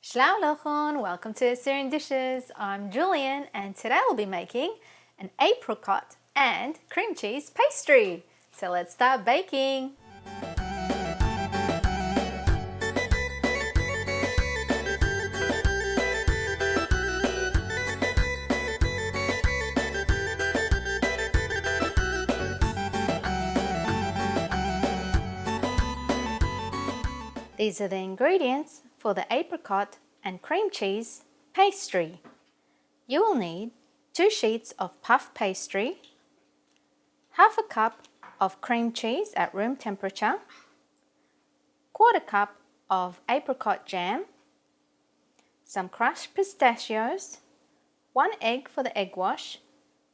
Shalom Aleichem, welcome to Assyrian Dishes. I'm Julian and today I'll be making an apricot and cream cheese pastry. So let's start baking. These are the ingredients for the apricot and cream cheese pastry. You will need 2 sheets of puff pastry, half a cup of cream cheese at room temperature, 1/4 cup of apricot jam, some crushed pistachios, 1 egg for the egg wash,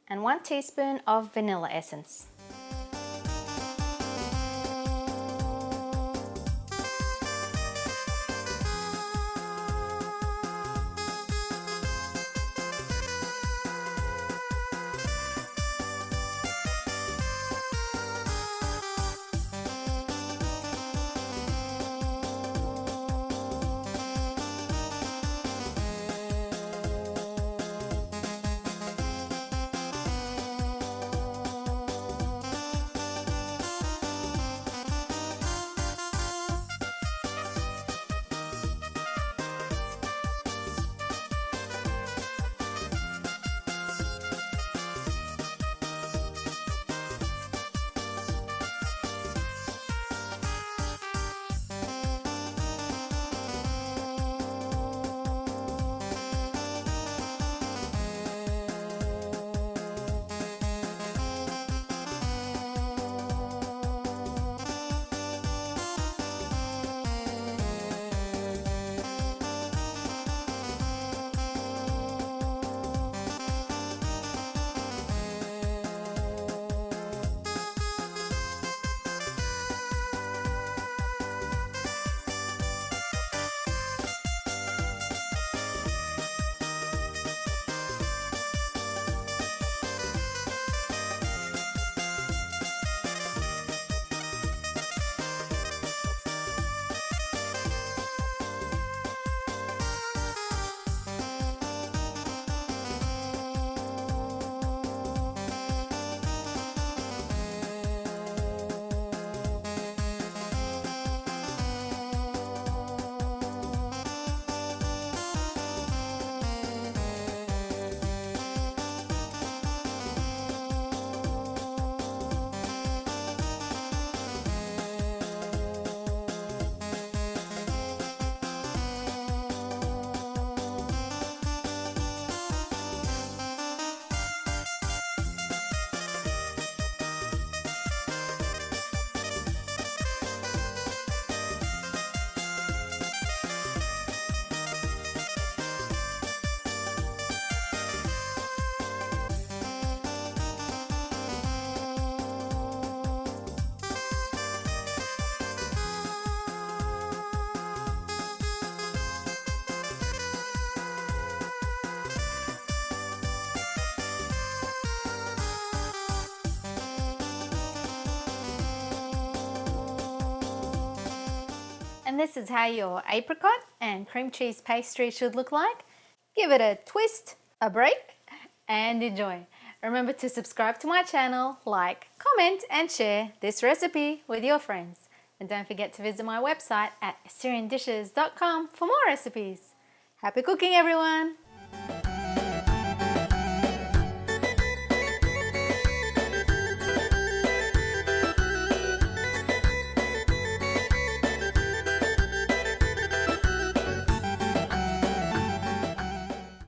and 1 teaspoon of vanilla essence. And this is how your apricot and cream cheese pastry should look like. Give it a twist, a break, and enjoy. Remember to subscribe to my channel, like, comment, and share this recipe with your friends. And don't forget to visit my website at AssyrianDishes.com for more recipes. Happy cooking, everyone!